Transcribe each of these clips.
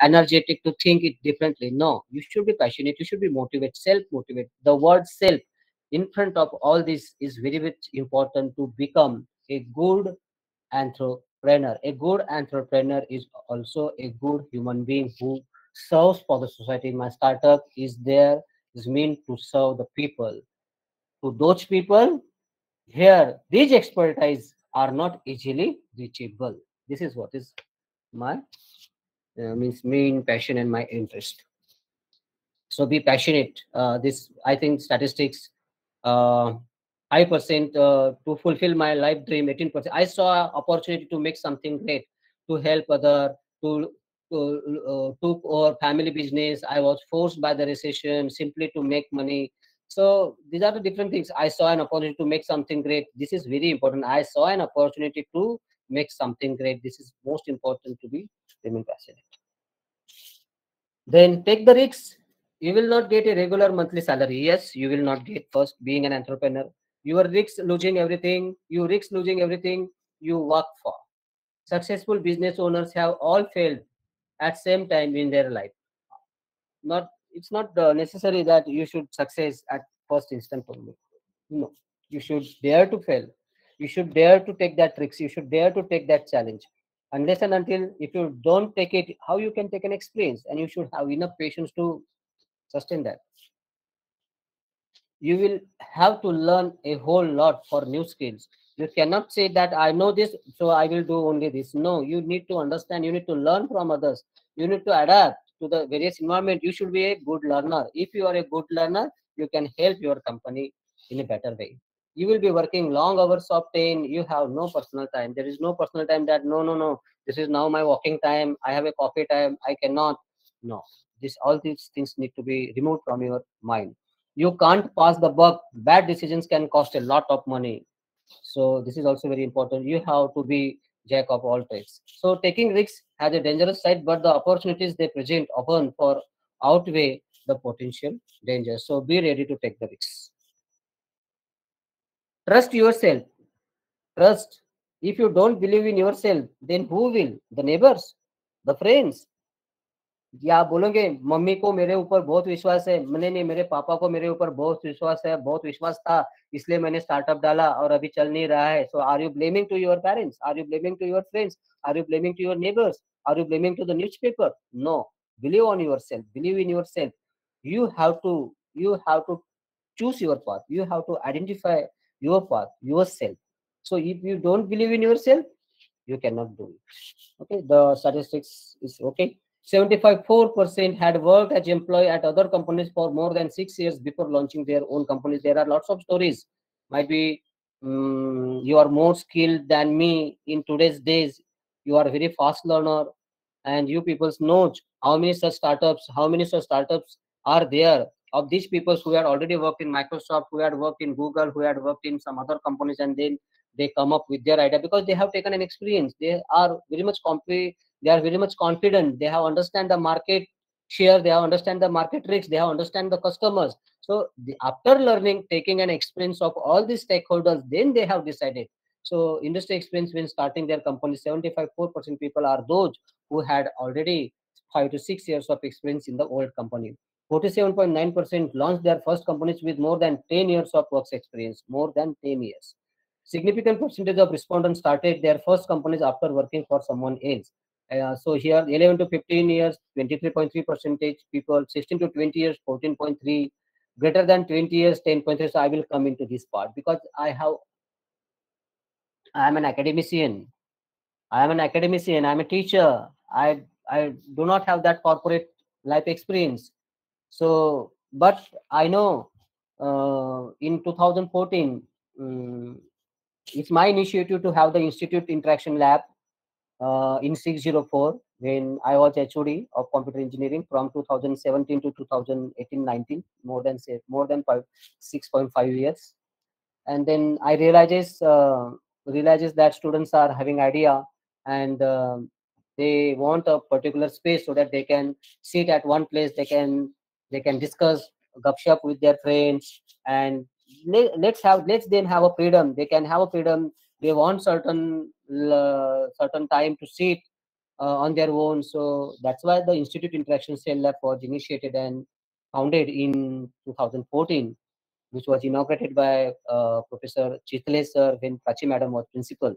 energetic to think it differently. No, you should be passionate. You should be motivated, self-motivated. The word self in front of all this is very much important to become a good entrepreneur. A good entrepreneur is also a good human being who serves for the society. My startup is there, is meant to serve the people. To those people, here, these expertise are not easily reachable. This is what is my means main passion and my interest. So be passionate. This I think statistics. Uh, 5% to fulfill my life dream. 18%. I saw opportunity to make something great, to help other, to took over family business. I was forced by the recession simply to make money. So these are the different things. I saw an opportunity to make something great. This is very important. I saw an opportunity to make something great. This is most important to be remain passionate. Then take the risks. You will not get a regular monthly salary. Yes, you will not get first being an entrepreneur. You are risk losing everything. You risk losing everything you work for. Successful business owners have all failed at same time in their life. Not it's not necessary that you should success at first instant only. No, you should dare to fail. You should dare to take that risk. You should dare to take that challenge. Unless and until if you don't take it, how you can take an experience? And you should have enough patience to sustain that. You will have to learn a whole lot for new skills. You cannot say that I know this, so I will do only this. No, you need to understand, you need to learn from others, you need to adapt to the various environment. You should be a good learner. If you are a good learner, you can help your company in a better way. You will be working long hours of 10, you have no personal time. There is no personal time that no, this is now my walking time, I have a coffee time, I cannot. No, this all these things need to be removed from your mind. You can't pass the buck. Bad decisions can cost a lot of money. So this is also very important. You have to be jack of all trades. So taking risks has a dangerous side, but the opportunities they present often for outweigh the potential dangers. So be ready to take the risks. Trust yourself. Trust. If you don't believe in yourself, then who will? The neighbors, the friends, या आप बोलोगे mummy को मेरे ऊपर बहुत विश्वास है, नहीं नहीं मेरे पापा को मेरे ऊपर बहुत विश्वास है, बहुत विश्वास था, इसलिए मैंने स्टार्टअप डाला और अभी चल नहीं रहा है. So are you blaming to your parents, are you blaming to your friends, are you blaming to your neighbours, are you blaming to the newspaper? No, believe on yourself, believe in yourself. You have to choose your path. You have to identify your path yourself. So if you don't believe in yourself, you cannot do it. Okay, the statistics is okay. 75.4% had worked as employee at other companies for more than 6 years before launching their own companies. There are lots of stories. Might be you are more skilled than me in today's days. You are a very fast learner, and you people know how many such startups are there of these people who had already worked in Microsoft, who had worked in Google, who had worked in some other companies, and then they come up with their idea because they have taken an experience. They are very much they are very much confident. They have understand the market share, they have understand the market risks, they have understand the customers. So after learning, taking an experience of all these stakeholders, then they have decided. So industry experience when starting their company, 75.4% people are those who had already 5 to 6 years of experience in the old company. 47.9% launched their first companies with more than 10 years of work experience, more than 10 years. Significant percentage of respondents started their first companies after working for someone else. So here, 11 to 15 years, 23.3 percentage people, 16 to 20 years, 14.3, greater than 20 years, 10.3. So I will come into this part because I am an academician. I am an academician. I am a teacher. I do not have that corporate life experience. So, but I know in 2014, it's my initiative to have the Institute Interaction Lab in 604 when I was HOD of computer engineering from 2017 to 2018-19, more than 6.5 years. And then I realizes that students are having idea and they want a particular space so that they can sit at one place, they can discuss gupshup with their friends, and let's then have a freedom. They can have a freedom. They want certain time to sit on their own. So that's why the Institute Interaction Cell Lab was initiated and founded in 2014, which was inaugurated by Professor Chitale sir when Prachi madam was principal.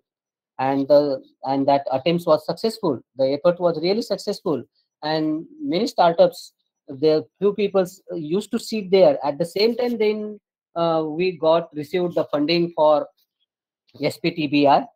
And that attempt was successful. The effort was really successful, and many startups, the few people used to sit there at the same time. Then we got received the funding for SPTBR.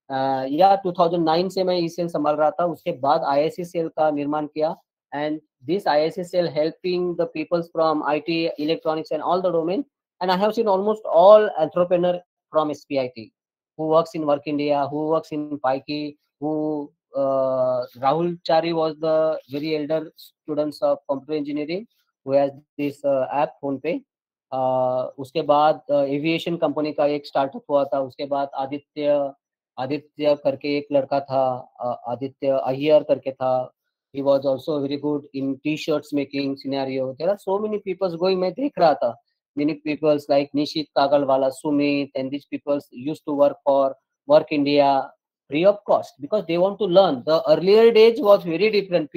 या 2009 से मैं E cell संभाल रहा था. उसके बाद IIC cell का निर्माण किया. And this IIC cell helping the peoples from IT, electronics, and all the domain. And I have seen almost all entrepreneur from SPIT who works in Work India, who works in Paiki, who Rahul Chari was the very elder students of computer engineering who has this app PhonePe. उसके बाद aviation company का एक startup हुआ था. उसके बाद आदित्य करके एक लड़का था, आदित्य अय्यर करके था. He was also very good in t-shirts making scenario. There are so many people going. मैं देख रहा था. Many people like Nishit Kagalwala, Sumit, and these people used to work for Work India free of cost because they want to learn. The earlier days was very different.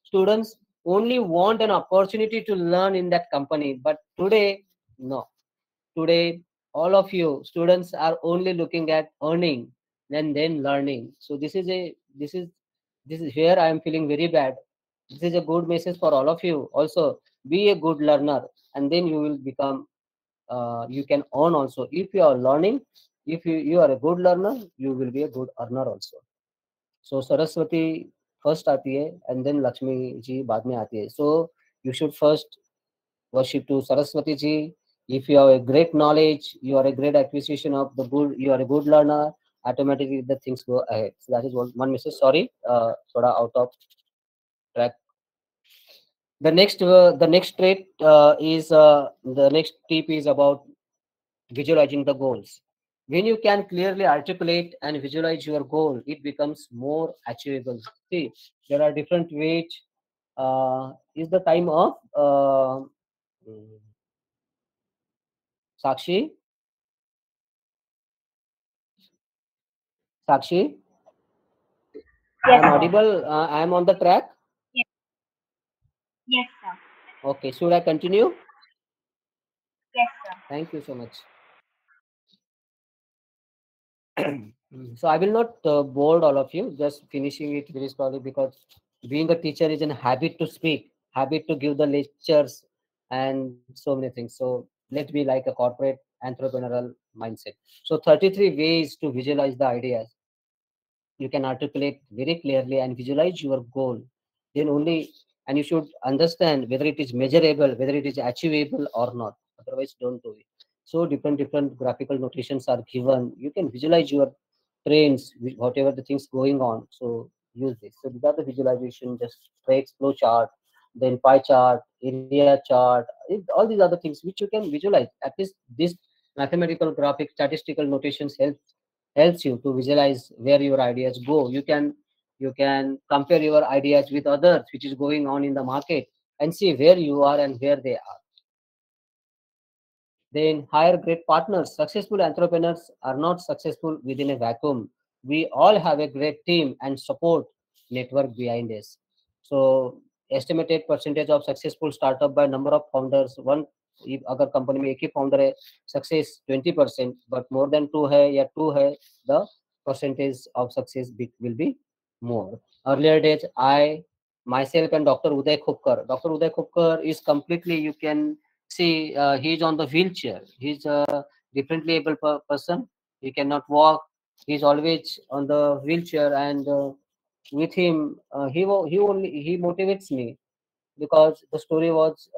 Students only want an opportunity to learn in that company. But today, no. Today, all of you students are only looking at earning and then learning. So this is where I am feeling very bad. This is a good message for all of you. Also, be a good learner, and then you will become. You can earn also. If you are learning, if you are a good learner, you will be a good earner also. So Saraswati first आती है, and then Lakshmi जी बाद में आती है. So you should first worship to Saraswati ji. If you have a great knowledge, you are a great acquisition of the good, you are a good learner, automatically the things go ahead. So that is one message. Sorry, sort of out of track. The next trait is the next tip is about visualizing the goals. When you can clearly articulate and visualize your goal, it becomes more achievable. See, there are different ways. Is the time of Sakshi? Sakshi, I Yes, am sir. audible. I am on the track. Yes, yes, sir. Okay, should I continue? Yes, sir. Thank you so much. So I will not bored all of you. Just finishing it very slowly because being a teacher is a habit to speak, habit to give the lectures, and so many things. So let's be like a corporate entrepreneurial mindset. So 33 ways to visualize the ideas. You can articulate very clearly and visualize your goal. Then only, and you should understand whether it is measurable, whether it is achievable or not. Otherwise, don't do it. So different graphical notations are given. You can visualize your trends, whatever the things going on. So use this. So without the visualization, just tracks, flow chart, then pie chart, area chart, all these other things which you can visualize. At least this mathematical graphic statistical notations helps you to visualize where your ideas go. You can compare your ideas with others which is going on in the market and see where you are and where they are. Then hire great partners. Successful entrepreneurs are not successful within a vacuum. We all have a great team and support network behind us. So estimated percentage of successful startup by number of founders. One, if अगर company में एक ही founder है, success 20%, but more than two है या to है, the percentage of success will be more. Earlier days, I myself and Dr. Uday Khupkar. Dr. Uday Khupkar is completely, you can see, he's on the wheelchair. He's a differently able person. He cannot walk. He's always on the wheelchair, and with him, he motivates me because the story was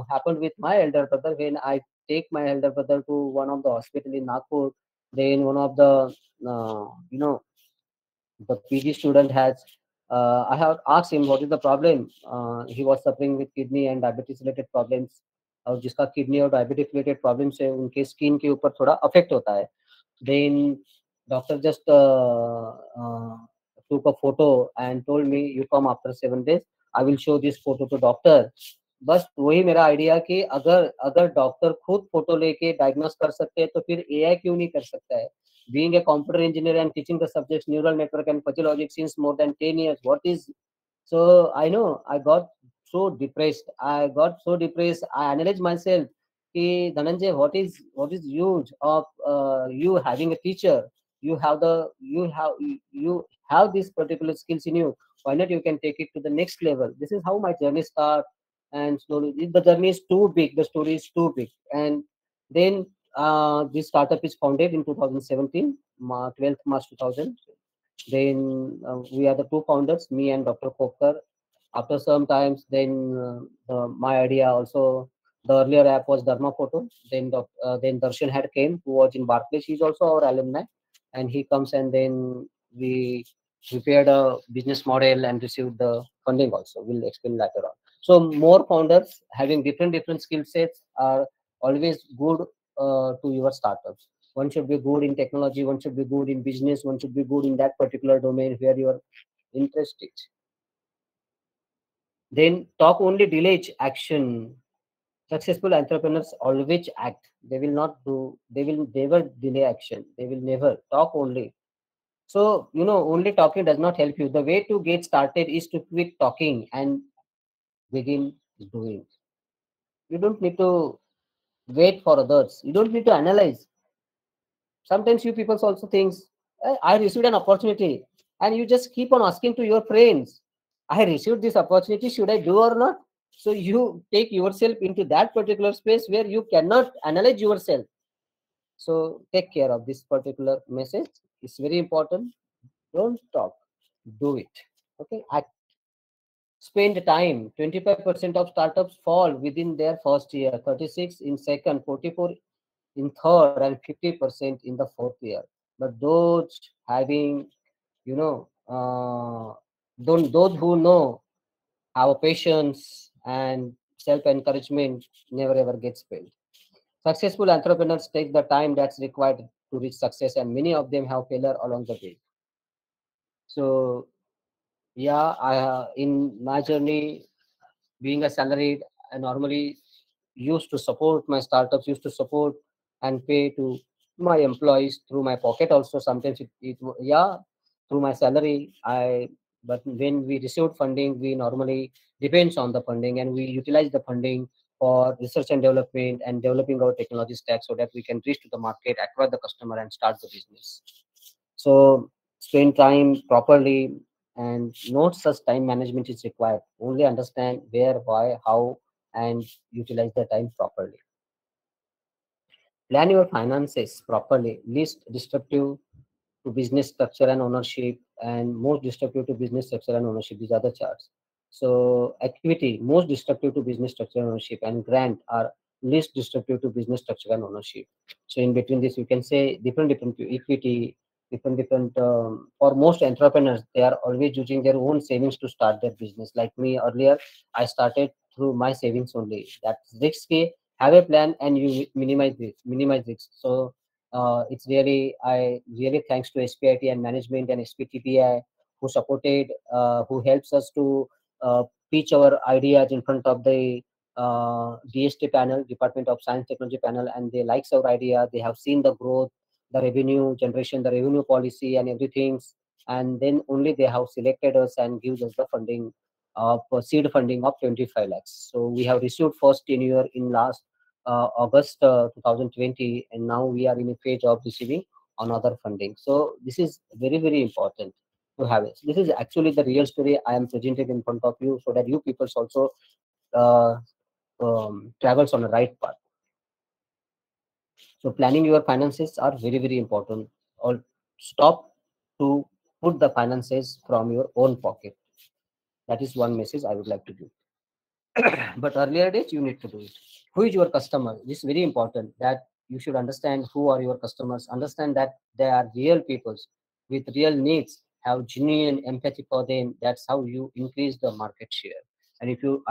happened with my elder brother when I take my elder brother to one of the hospital in Nagpur. Then one of the the PG student has. I have asked him what is the problem. He was suffering with kidney and diabetes related problems. और जिसका kidney और diabetic related problem से उनके skin के ऊपर थोड़ा affect होता है. Then doctor just took a photo and told me, you come after 7 days. I will show this photo to doctor. बस वही मेरा आइडिया कि अगर अगर डॉक्टर खुद फोटो लेके डायग्नोस कर सकते हैं तो फिर एआई क्यों नहीं कर सकता है. being a computer engineer and teaching the subjects neural network and fuzzy logic since more than 10 years. What is so I know I got so depressed. I got so depressed. I analyzed myself. Ki, Dhananjay, what is use of you having a teacher? You have these particular skills in you. Why not you can take it to the next level? This is how my journey start. And slowly, the journey is too big. The story is too big. And then this startup is founded in 2017, 12th March 2000. Then we are the two founders, me and Dr. Kokar. After some times, then my idea also, the earlier app was Dharma Photo. Then Darshan had came, who was in Barclays. He's also our alumni, and he comes and then we prepared a business model and received the funding also. We'll explain later on. So more founders having different skill sets are always good to your startups. One should be good in technology, one should be good in business, one should be good in that particular domain where your interest is. Then talk only delays action. Successful entrepreneurs always act. They will not do, they will never delay action. They will never talk only. So, only talking does not help you. The way to get started is to quit talking and begin doing. You don't need to wait for others. You don't need to analyze. Sometimes you people also thinks, I received an opportunity, and you just keep on asking to your friends, I received this opportunity, should I do or not? So you take yourself into that particular space where you cannot analyze yourself. So take care of this particular message. It's very important. Don't talk, do it. Okay. Spend time. 25% of startups fall within their first year, 36 in second, 44 in third, and 50% in the fourth year. But those having, you know, don't those who know have patience and self encouragement never ever gets failed. Successful entrepreneurs take the time that's required to reach success, and many of them have failure along the way. So yeah, in my journey, being a salaried, I normally used to support my startups, used to support and pay to my employees through my pocket also. Sometimes yeah, through my salary. But when we received funding, we normally depends on the funding and we utilize the funding for research and development and developing our technology stack so that we can reach to the market, acquire the customer and start the business. So spend time properly and not such time management is required. Only understand where, why, how, and utilize the time properly. Plan your finances properly. Least disruptive to business structure and ownership, and most destructive to business structure and ownership. These are the charts. So equity, most destructive to business structure and ownership, and grant are least destructive to business structure and ownership. So in between this, you can say different equity, different. For most entrepreneurs, they are always using their own savings to start their business. Like me earlier, I started through my savings only. That's risky. Have a plan and you minimize this, minimize risk. So it's really, I really thanks to SPIT and management and SPTPI who supported, who helps us to pitch our ideas in front of the DST panel, Department of Science Technology panel, and they likes our idea. They have seen the growth, the revenue generation, the revenue policy, and everything, and then only they have selected us and gives us the funding of seed funding of 25 lakhs. So we have received first tenure in last August 2020, and now we are in a phase of receiving another funding. So this is very important to have it. This is actually the real story I am presenting in front of you, so that you people also uh, travels on the right path. So planning your finances are very important. Or stop to put the finances from your own pocket. That is one message I would like to give. But earlier days, you need to do it. Who is your customer? This is very important that you should understand who are your customers. Understand that they are real peoples with real needs. Have genuine empathy for them. That's how you increase the market share. And if you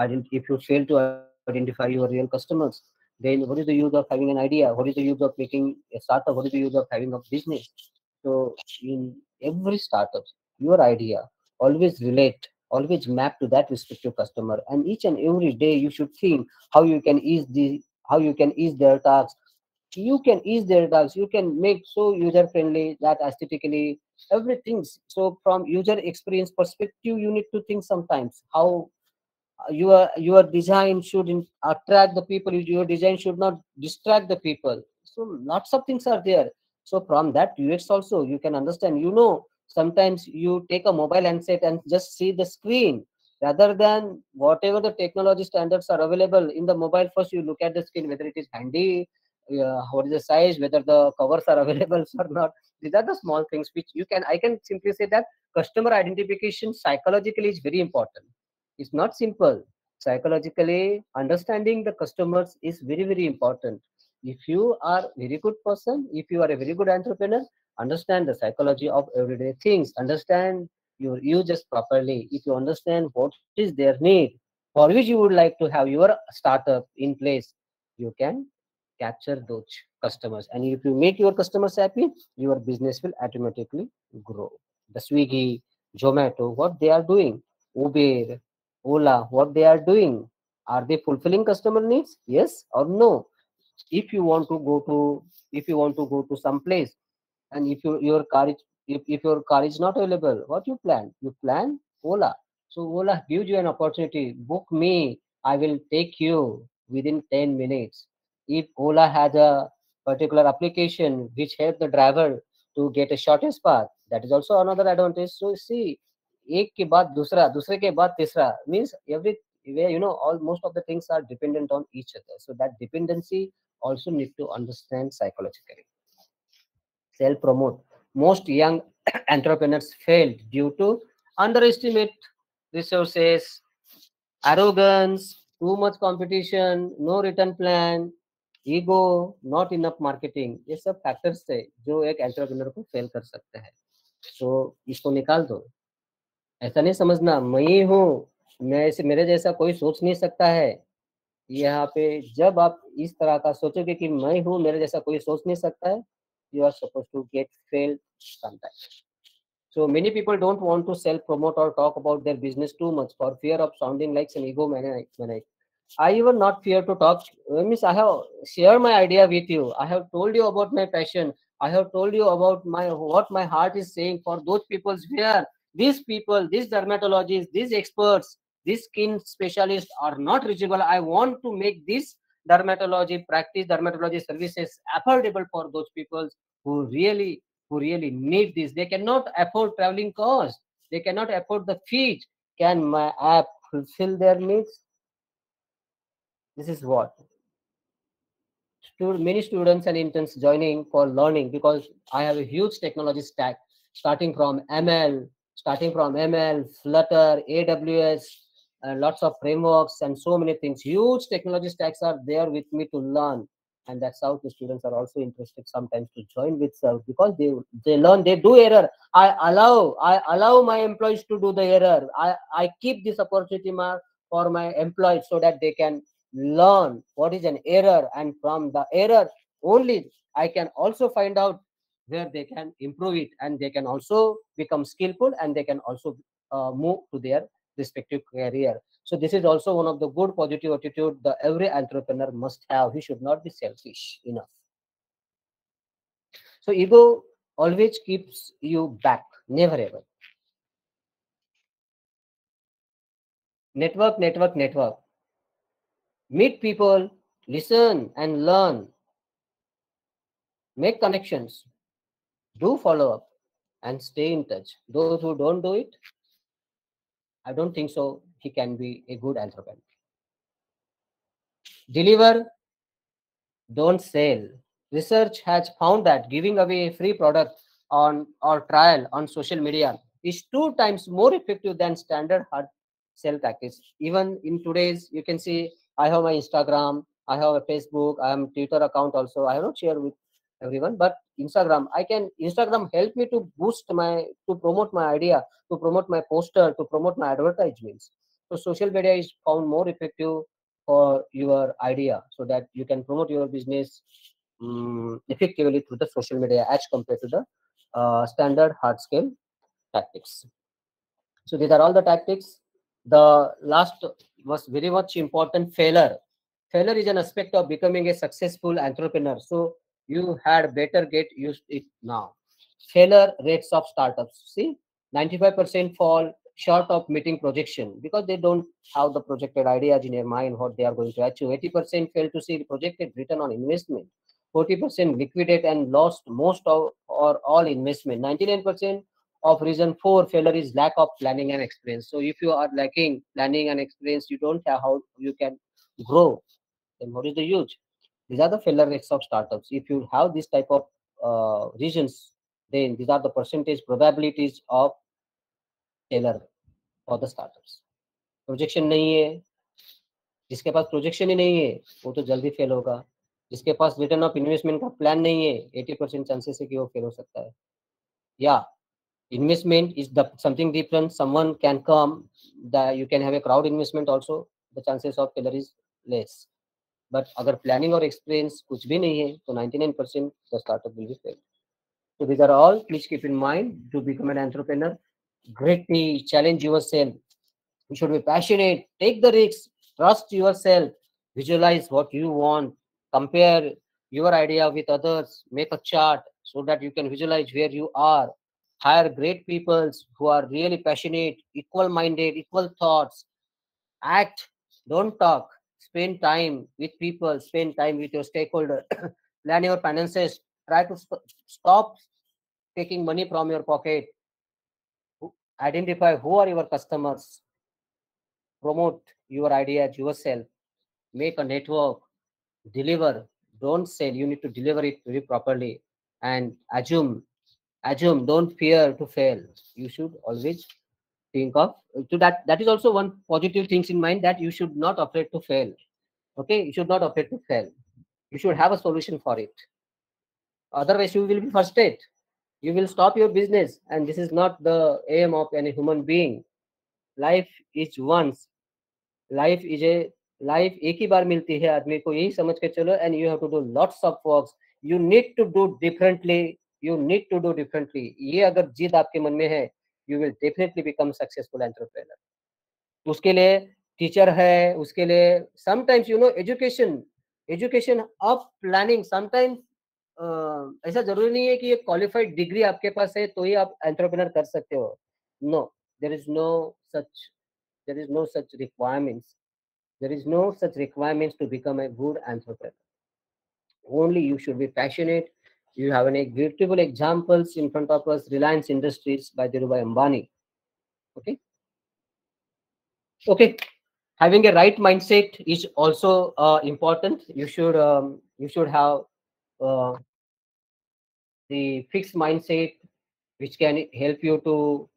fail to identify your real customers, then what is the use of having an idea? What is the use of making a startup? What is the use of having a business? So in every startup, your idea always relate, always map to that respective customer, and each and every day you should think how you can ease their task, You can ease their doubts, you can make so user friendly that aesthetically everything. So from user experience perspective, you need to think sometimes how your design should attract the people, your design should not distract the people. So lots of things are there. So from that UX also you can understand, sometimes you take a mobile handset and just see the screen rather than whatever the technology standards are available in the mobile. First you look at the screen, whether it is handy, what is the size, whether the covers are available or not. These are the small things which I can simply say that customer identification psychologically is very important. It's not simple. Psychologically, understanding the customers is very, very important. If you are a very good person, if you are a very good entrepreneur, understand the psychology of everyday things, understand your users properly. If you understand what is their need, for which you would like to have your startup in place, you can capture those customers. And if you make your customers happy, your business will automatically grow. The Swiggy, Zomato, what they are doing, Uber, Ola, what they are doing, are they fulfilling customer needs? Yes or no? If you want to go to, if you want to go to some place, and your car is, if your car is not available, what you plan? You plan Ola. So Ola gives you an opportunity. Book me. I will take you within 10 minutes. If Ola has a particular application which help the driver to get a shortest path, that is also another advantage. So see, एक के बाद दूसरा, दूसरे के बाद तीसरा, means every where all most of the things are dependent on each other. So that dependency also need to understand psychologically. Self promote. Most young entrepreneurs failed due to underestimate resources, arrogance, too much competition, no return plan, ego, not enough marketing. ये सब factors है जो एक entrepreneur को fail कर सकते हैं. तो इसको निकाल दो. ऐसा नहीं समझना मैं ही हूँ, मैं ऐसे मेरे जैसा कोई सोच नहीं सकता है. यहाँ पे जब आप इस तरह का सोचोगे कि मैं हूँ, मेरे जैसा कोई सोच नहीं सकता है, you are supposed to get failed sometimes. So many people don't want to self promote or talk about their business too much for fear of sounding like an egomaniac. I even not fear to talk. Means I have shared my idea with you. I have told you about my passion. I have told you about my what my heart is saying for those people where these people, these dermatologists, these experts, these skin specialists are not reachable. I want to make this dermatology services affordable for those people who really need this. They cannot afford traveling costs. They cannot afford the fees. Can my app fulfill their needs? This is what many students and interns joining for learning, because I have a huge technology stack starting from ML, Flutter, AWS, lots of frameworks and so many things. Huge technology stacks are there with me to learn, and that's how the students are also interested sometimes to join with self, because they learn, they do error. I allow my employees to do the error. I keep this opportunity for my employees so that they can learn what is an error, and from the error only I can also find out where they can improve it, and they can also become skillful, and they can also move to their respective career. So this is also one of the good positive attitude that every entrepreneur must have. He should not be selfish enough. So ego always keeps you back, never ever. Network. Meet people, listen and learn, make connections, do follow up, and stay in touch. Those who don't do it, I don't think so he can be a good entrepreneur. Deliver, don't sell. Research has found that giving away a free product on or trial on social media is 2 times more effective than standard hard sell tactics. Even in today's, you can see I have my Instagram, I have a Facebook, I am Twitter account also. I have not shared with everyone, but Instagram help me to to promote my idea, to promote my poster, to promote my advertisements. So social media is found more effective for your idea, so that you can promote your business effectively through the social media as compared to the standard hard scale tactics. So these are all the tactics. The last was very much important, failure. Failure is an aspect of becoming a successful entrepreneur. So you had better get used it now. Failure rates of startups. See, 95% fall short of meeting projection because they don't have the projected ideas in their mind what they are going to achieve. 80% fail to see the projected return on investment. 40% liquidate and lost most of or all investment. 99% of reason for failure is lack of planning and experience. So if you are lacking planning and experience, you don't have how you can grow, then what is the use? These are the failure rates of startups. If you have this type of regions, then these are the percentage probabilities of failure for the startups. Projection नहीं है, जिसके पास projection ही नहीं है वो तो जल्दी fail होगा. जिसके पास रिटर्न ऑफ इन्वेस्टमेंट का प्लान नहीं है, 80% चांसेस है कि वो फेल हो सकता है. या investment is the something different. Someone can come, that you can have a crowd investment also, the chances of failure is less. But अगर planning और experience कुछ भी नहीं है तो 99% the startup will be failed. So these are all, please keep in mind to become an entrepreneur. Greatly challenge yourself. You should be passionate, take the risks, trust yourself, visualize what you want, compare your idea with others, make a chart so that you can visualize where you are. Hire great people who are really passionate, equal minded, equal thoughts. Act, don't talk. Spend time with people, spend time with your stakeholder. Plan your finances. Try to stop taking money from your pocket. Identify who are your customers. Promote your ideas yourself. Make a network. Deliver. Don't sell. You need to deliver it very properly. And assume. Don't fear to fail. You should always think of to that. That is also one positive things in mind, that you should not afraid to fail. Okay, you should not afraid to fail. You should have a solution for it. Otherwise, you will be frustrated. You will stop your business, and this is not the aim of any human being. Life is once. Life is a life एक ही बार मिलती है आदमी को, यही समझ के चलो. And you have to do lots of works. You need to do differently. You need to do differently. ये अगर जिद आपके मन में है, you will definitely become successful entrepreneur. उसके लिए टीचर है, उसके लिए sometimes education. Education of planning. Sometimes ऐसा जरूरी नहीं है कि एक क्वालिफाइड डिग्री आपके पास है तो ही आप एंटरप्रेन्योर कर सकते हो. No, there is no such there is no such requirements. There is no such requirements to become a good entrepreneur. Only you should be passionate. You have any beautiful examples in front of us. Reliance Industries by Dhirubhai Ambani. Okay. Okay. Having a right mindset is also important. You should have uh, the fixed mindset, which can help you to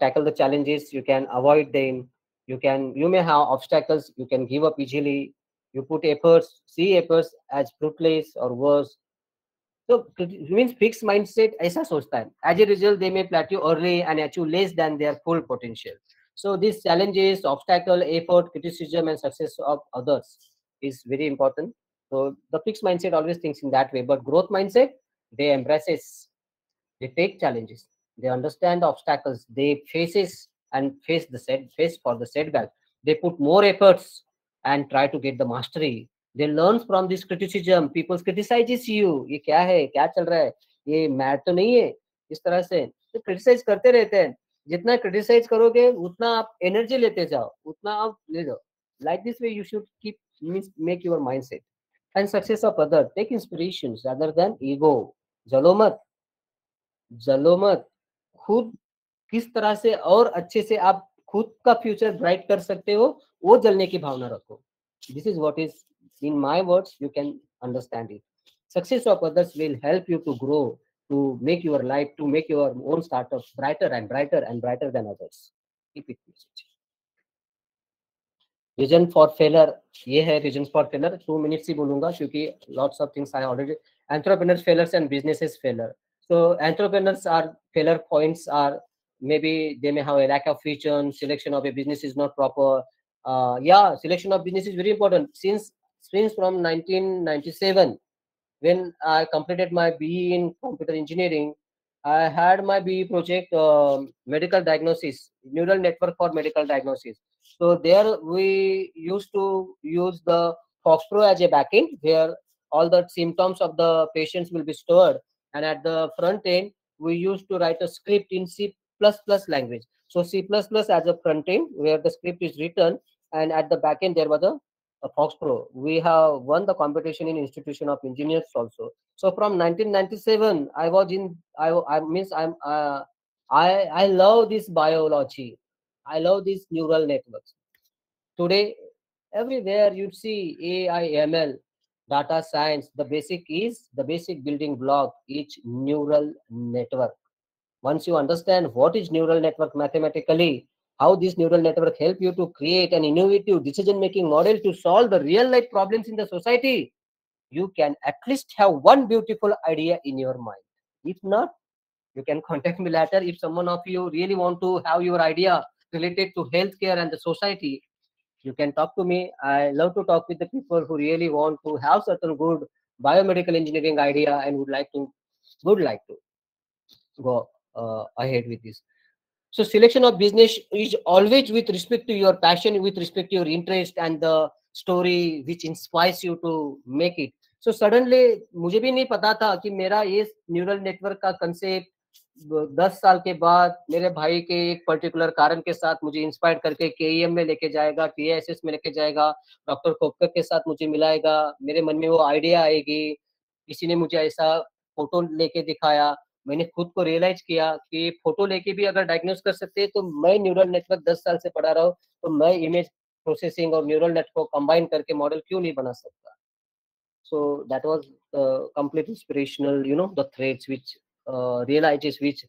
tackle the challenges. You can avoid them. You may have obstacles. You can give up easily. You put efforts, see efforts as fruitless or worse. So it means fixed mindset ऐसा सोचता है. As a result, they may plateau early and achieve less than their full potential. So these challenges, obstacle, effort, criticism, and success of others is very important. So the fixed mindset always thinks in that way, but growth mindset, they embraces, they take challenges, they understand the obstacles, they faces and face for the setback. They put more efforts and try to get the mastery. They learn from this criticism. People criticizes you. ये क्या है, क्या चल रहा है, ये mat तो नहीं है, इस तरह से तो क्रिटिसाइज करते रहते हैं. जितना क्रिटिसाइज करोगे उतना आप एनर्जी लेते जाओ, उतना आप ले जाओ. Like this way you should keep means make your mindset. And success of other, take inspirations rather than ego. जलो मत, जलो मत. खुद किस तरह से और अच्छे से आप खुद का फ्यूचर ब्राइट कर सकते हो, वो जलने की भावना रखो. This is what is in my words, you can understand it. Success of others will help you to grow, to make your life, to make your own startup brighter and brighter and brighter than others. Keep it. Reason for failure, ये है reason for failure. 2 minutes ही बोलूंगा क्योंकि lots of things I already. Entrepreneurs failures and businesses failure. So entrepreneurs are failure points are maybe they may have a lack of vision, selection of a business is not proper. Yeah, selection of business is very important. Since from 1997, when I completed my BE in computer engineering, I had my BE project, medical diagnosis, neural network for medical diagnosis. So there we used to use the FoxPro as a backend where all the symptoms of the patients will be stored, and at the front end we used to write a script in C++ language. So C++ as a front end where the script is written, and at the back end there was a FoxPro. We have won the competition in Institution of Engineers also. So from 1997, I was in. I means I love this biology. I love these neural networks. Today, everywhere you see AI, ML, data science. The basic building block each neural network. Once you understand what is neural network mathematically, how this neural network help you to create an innovative decision making model to solve the real life problems in the society, you can at least have one beautiful idea in your mind. If not, you can contact me later. If someone of you really want to have your idea related to healthcare and the society, you can talk to me. I love to talk with the people who really want to have certain good biomedical engineering idea and would like to go ahead with this. So selection of business is always with respect to your passion, with respect to your interest and the story which inspires you to make it. So suddenly मुझे भी नहीं पता था कि मेरा ये neural network का concept 10 साल के बाद मेरे भाई के एक पर्टिकुलर कारण के साथ मुझे इंस्पायर करके केईएम में लेके जाएगा, टीएसएस में लेके जाएगा, डॉक्टर कोपकर के साथ मुझे मिलाएगा, मेरे मन में वो आइडिया आएगी, किसी ने मुझे ऐसा फोटो लेके दिखाया, मैंने खुद को रियलाइज किया कि फोटो लेके भी अगर डायग्नोस कर सकते हैं तो मैं न्यूरल नेटवर्क 10 साल से पढ़ा रहा हूँ, तो मैं इमेज प्रोसेसिंग और न्यूरल नेट को कंबाइन करके मॉडल क्यों नहीं बना सकता. So that was complete inspirational, the threads which realizes, which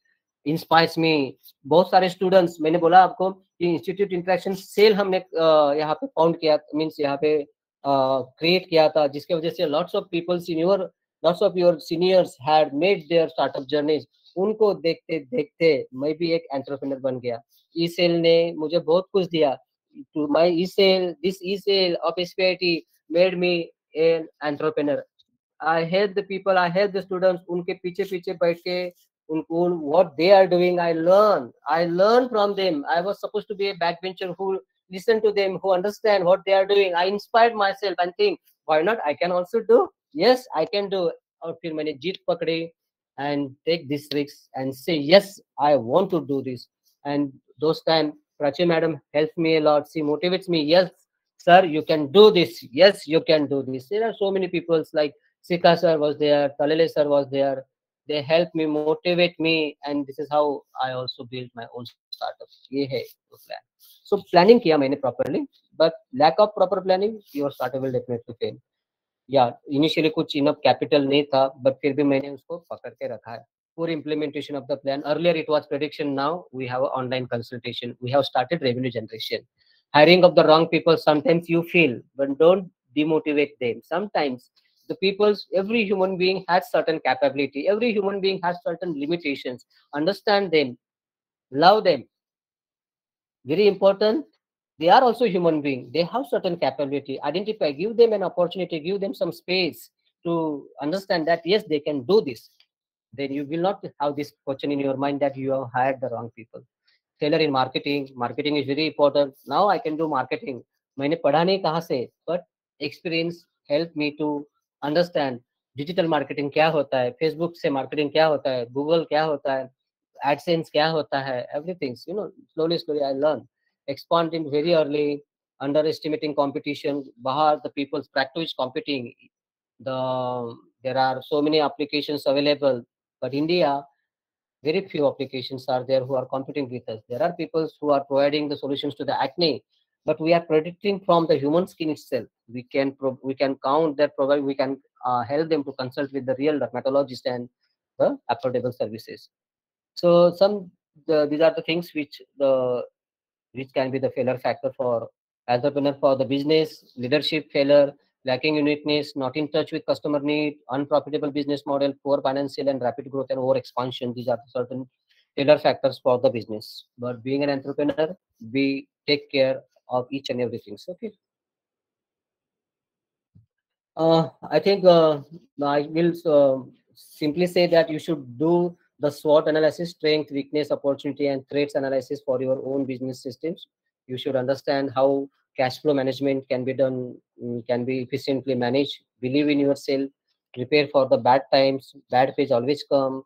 inspires me. बहुत सारे स्टूडेंट्स, मैंने बोला आपको कि इंस्टीट्यूट इंटरेक्शन सेल हमने यहाँ पे फाउंड किया, मीन्स यहाँ पे क्रिएट किया था, जिसके वजह से lots of your seniors had made their startup journeys. उनको देखते देखते मैं भी एक एंटरप्रेन्योर बन गया. ई सेल ने मुझे बहुत कुछ दिया. To my E cell, this E cell of SPIT made me an entrepreneur. I help the people, I help the students. उनके पीछे पीछे बैठ के उनको what they are doing, I learn from them. I was supposed to be a backbencher who listen to them, who understand what they are doing. I inspired myself and think, why not? I can also do. Yes, I can do. और फिर मैंने जीत पकड़ी and take this risk and say yes, I want to do this. And those time, Prachi madam helps me a lot. She motivates me. Yes, sir, you can do this. Yes, you can do this. There are so many people like Sika sir was there, Talele sir was there. They helped me, motivate me, and this is how I also built my own startup. ये है वो plan. So planning किया मैंने properly, but lack of proper planning, your startup will definitely fail. या initially कुछ enough capital नहीं था, but फिर भी मैंने उसको पकड़ के रखा है. Poor implementation of the plan. Earlier it was prediction, now we have online consultation. We have started revenue generation. Hiring of the wrong people, sometimes you feel, but don't demotivate them. Sometimes the people's, every human being has certain capability. Every human being has certain limitations. Understand them, love them. Very important. They are also human being. They have certain capability. Identify, give them an opportunity, give them some space to understand that yes, they can do this. Then you will not have this question in your mind that you have hired the wrong people. Failure in marketing. Marketing is very important. Now I can do marketing. मैंने पढ़ा नहीं कहाँ से, but experience helped me to understand digital marketing क्या होता है, Facebook से marketing क्या होता है, गूगल क्या होता है, AdSense क्या होता है, everything. Slowly I learn. Expanding very early, underestimating competition. Bahar, the people's practice competing. There are so many applications available, but India, very few applications are there who are competing with us. There are people who are providing the solutions to the acne, but we are predicting from the human skin itself. We can count that provide. We can help them to consult with the real dermatologist and the affordable services. So these are the things which can be the failure factor for entrepreneur, for the business leadership failure, lacking uniqueness, not in touch with customer need, unprofitable business model, poor financial and rapid growth and over expansion. These are the certain failure factors for the business. But being an entrepreneur, we take care of each and everything. So, okay. I think I will simply say that you should do the SWOT analysis, strength, weakness, opportunity, and threats analysis for your own business systems. You should understand how cash flow management can be done, can be efficiently managed. Believe in yourself, prepare for the bad times. Bad phase always come.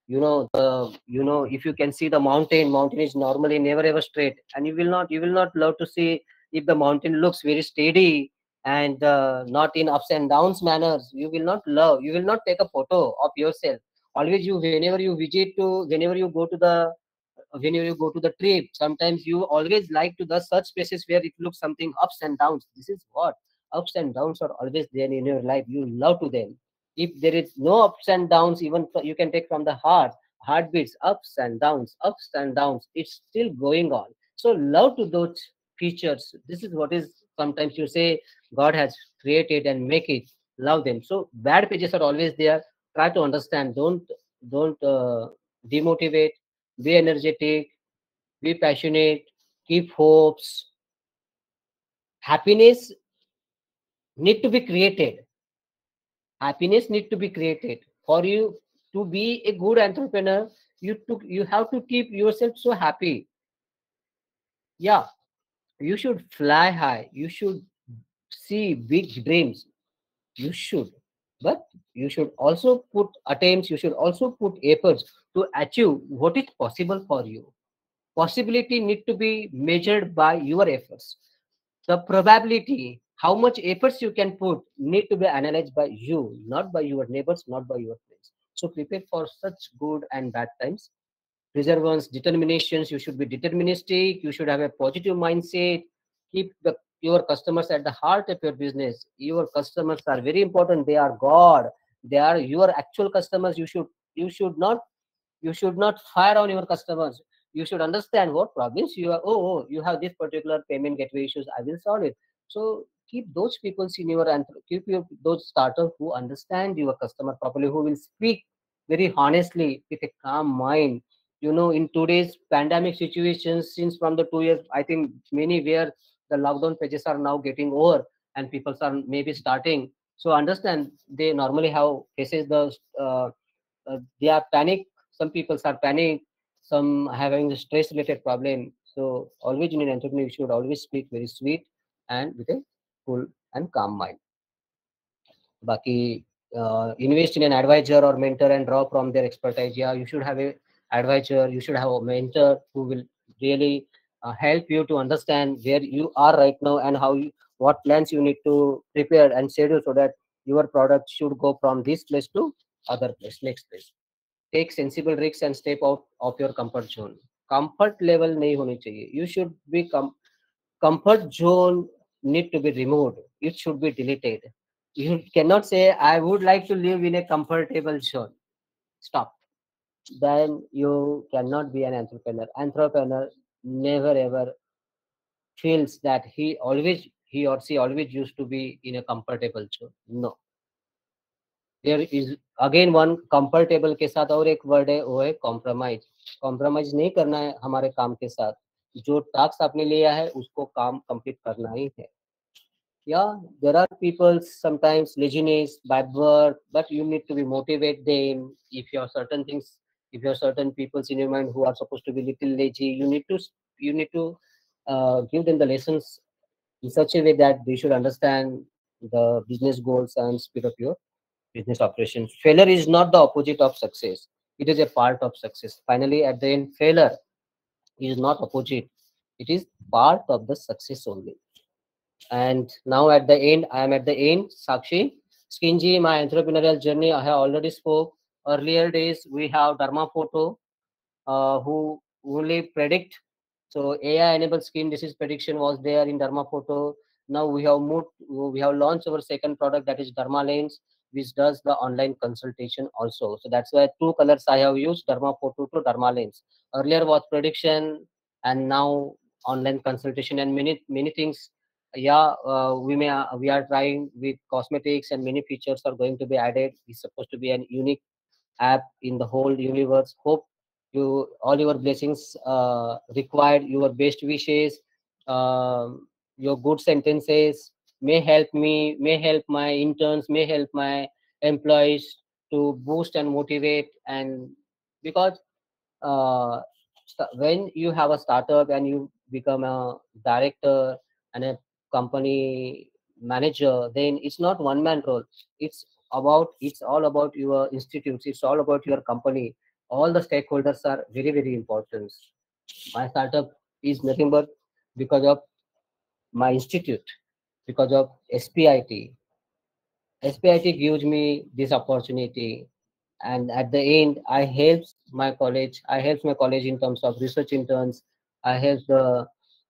If you can see the mountain is normally never ever straight, and you will not love to see if the mountain looks very steady and not in ups and downs manners. You will not take a photo of yourself. Always, whenever you go to the trip, sometimes you always like to the such places where it looks something ups and downs. This is what ups and downs are always there in your life. You love to them. If there is no ups and downs, even you can take from the heartbeats, ups and downs, it's still going on. So love to those features. This is what is sometimes you say God has created and make it. Love them. So bad pages are always there. Try to understand. Don't demotivate. Be energetic, be passionate, keep hopes. Happiness need to be created. Happiness need to be created. For you to be a good entrepreneur, you have to keep yourself so happy. Yeah, you should fly high. You should see big dreams. You should. But you should also put attempts, you should also put efforts to achieve what is possible for you. Possibility need to be measured by your efforts. The probability, how much efforts you can put, need to be analyzed by you, not by your neighbors, not by your friends. So prepare for such good and bad times. Perseverance, determinations. You should be deterministic. You should have a positive mindset. Keep your customers at the heart of your business. Your customers are very important. They are God. They are your actual customers. You should not fire on your customers. You should understand what problems you are. Oh, you have this particular payment gateway issues. I will solve it. So keep those people in your and keep those starters who understand your customer properly, who will speak very honestly with a calm mind. In today's pandemic situations, since from the 2 years, I think many where the lockdown pages are now getting over and people are maybe starting. So understand they normally have faces they are panic. Some people are panic. Some having the stress related problem. So always in an entrepreneur, you should always speak very sweet and with a cool and calm mind. Baki, invest in an advisor or mentor and draw from their expertise. Yeah, you should have a advisor. You should have a mentor who will really help you to understand where you are right now and what plans you need to prepare and schedule so that your product should go from this place to other place, next place. Take sensible risks and step out of your comfort zone. Comfort level नहीं होनी चाहिए. You should be comfort zone need to be removed. It should be deleted. You cannot say I would like to live in a comfortable zone. Stop. Then you cannot be an entrepreneur. Entrepreneur never ever feels that he or she always used to be in a comfortable zone. No. There is again one comfortable के साथ और एक word है वो है compromise. Compromise नहीं करना है हमारे काम के साथ. जो टास्क आपने लिया है उसको काम कंप्लीट करना ही है. Yeah, there are people sometimes laziness by birth, but you need to be motivate them. If you have certain things, if you have certain people in your mind who are supposed to be little lazy, you need to give them the lessons in such a way that they should understand the business goals and speed up your business operations. Failure is not the opposite of success. It is a part of success. Finally, at the end, failure is not opposite. It is part of the success only. And now at the end, I am at the end. Sakshi, Skinji, my entrepreneurial journey, I have already spoke. Earlier days, we have Dharma Photo, who only predict. So AI-enabled skin disease prediction was there in Dharma Photo. Now we have launched our second product that is Dharma Lens, which does the online consultation also. So that's why two colors I have used, Dharma Photo to Dharma Lens. Earlier was prediction and now online consultation and many things. Yeah, we are trying with cosmetics and many features are going to be added. It's supposed to be an unique app in the whole universe. Hope you all your blessings required, your best wishes, your good sentences may help my interns, may help my employees to boost and motivate. And because when you have a startup and you become a director and a company manager, then it's not one man role. It's all about your institutes. It's all about your company. All the stakeholders are very, very important. My startup is nothing but because of my institute, because of SPIT. SPIT gives me this opportunity, and at the end, I help my college in terms of research interns. I help the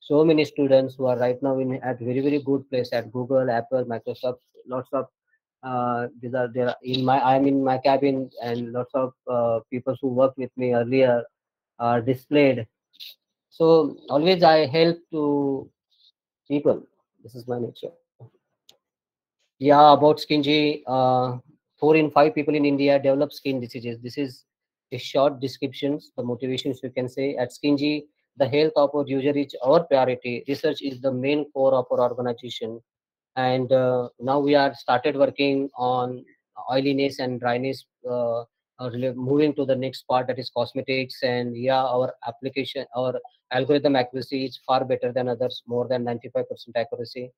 so many students who are right now in at very, very good place at Google, Apple, Microsoft. Lots of these are there in my I'm in my cabin, and lots of people who worked with me earlier are displayed. So always I help to people. This is my nature. Yeah, about Skingy, 4 in 5 people in India develop skin diseases. This is a short descriptions, the motivations you can say. At Skingy, the health of our user is our priority. Research is the main core of our organization. And now we are started working on oiliness and dryness, moving to the next part, that is cosmetics. And yeah, our algorithm accuracy is far better than others, more than 95% accuracy.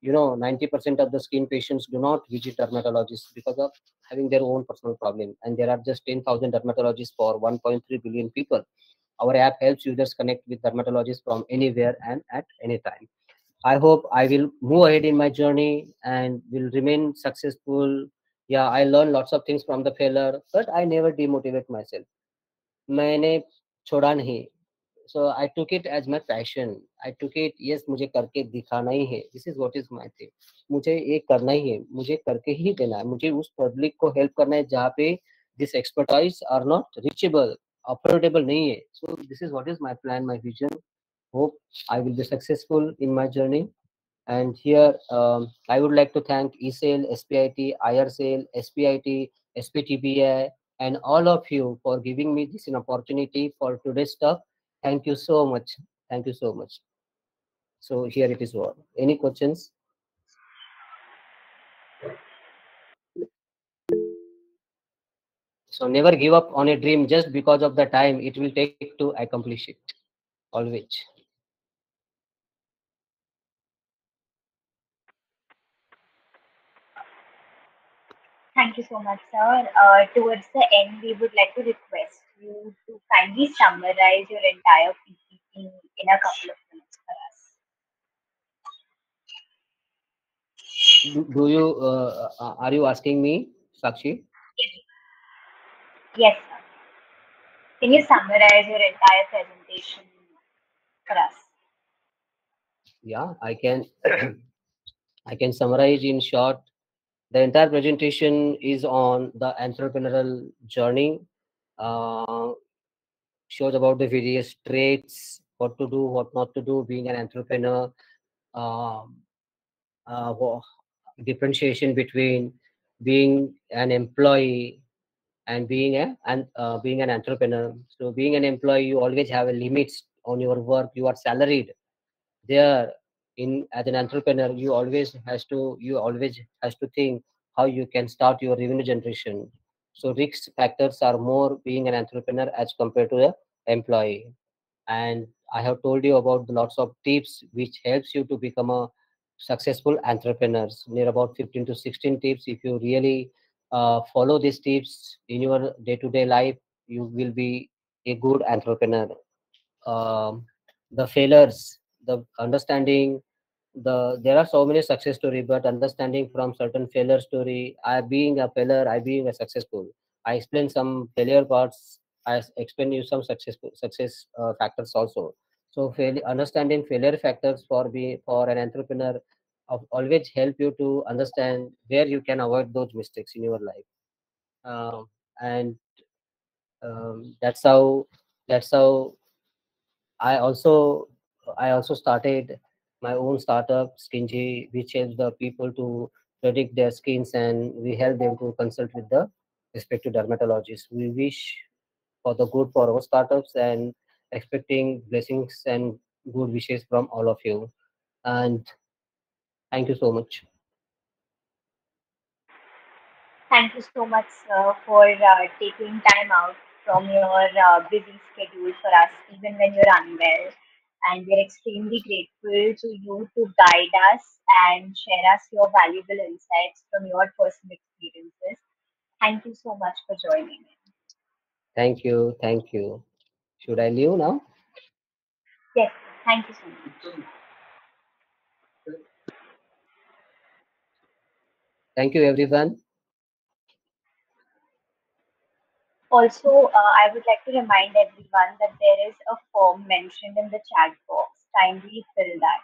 90% of the skin patients do not visit dermatologists because of having their own personal problem, and there are just 10,000 dermatologists for 1.3 billion people. Our app helps users connect with dermatologists from anywhere and at any time. I hope I will move ahead in my journey and will remain successful. Yeah, I learned lots of things from the failure, but I never demotivate myself. मैंने छोड़ा नहीं. So I took it as my passion. I took it, yes, मुझे करके दिखाना ही है. This is what is my thing. मुझे ये करना ही है. मुझे करके ही देना है. मुझे उस पब्लिक को हेल्प करना है जहाँ पे this expertise are not reachable, affordable नहीं है. So this is what is my plan, my vision. Hope I will be successful in my journey. And here, I would like to thank ESAIL, SPIT, IRSAIL, SPIT, SPTBI, and all of you for giving me this an opportunity for today's talk. Thank you so much. Thank you so much. So here it is all. Any questions? So never give up on a dream just because of the time it will take to accomplish it. Always. Thank you so much, sir. Towards the end, we would like to request you to kindly summarize your entire PPT in a couple of minutes for us. Do you are you asking me, Sakshi? Yes, yes, sir. Can you summarize your entire presentation for us? Yeah, I can. I can summarize in short. The entire presentation is on the entrepreneurial journey, uh, shows about the various traits, what to do, what not to do, being an entrepreneur, um, wha- differentiation between being an employee and being an entrepreneur. So, being an employee, you always have a limits on your work. You are salaried there. In as an entrepreneur, you always has to think how you can start your revenue generation. So risk factors are more being an entrepreneur as compared to the employee. And I have told you about the lots of tips which helps you to become a successful entrepreneurs. Near about 15 to 16 tips. If you really follow these tips in your day-to-day life, you will be a good entrepreneur. um, the failures, the understanding, there are so many success story, but understanding from certain failure story, I being a failure, I being a successful. I explain some failure parts. Explain you some success factors also. So understanding failure factors for an entrepreneur always help you to understand where you can avoid those mistakes in your life. And that's how I also I also started my own startup, Skingy, which helps the people to predict their skins, and we help them to consult with the respective dermatologists. We wish for the good for our startups and expecting blessings and good wishes from all of you. And thank you so much. Thank you so much, sir, for taking time out from your busy schedule for us, even when you're unwell. and we're extremely grateful to you to guide us and share us your valuable insights from your personal experiences. Thank you so much for joining in. Thank you. Thank you. Should I leave now? Yes, thank you so much. Thank you, everyone. Also, I would like to remind everyone that there is a form mentioned in the chat box. Kindly fill that.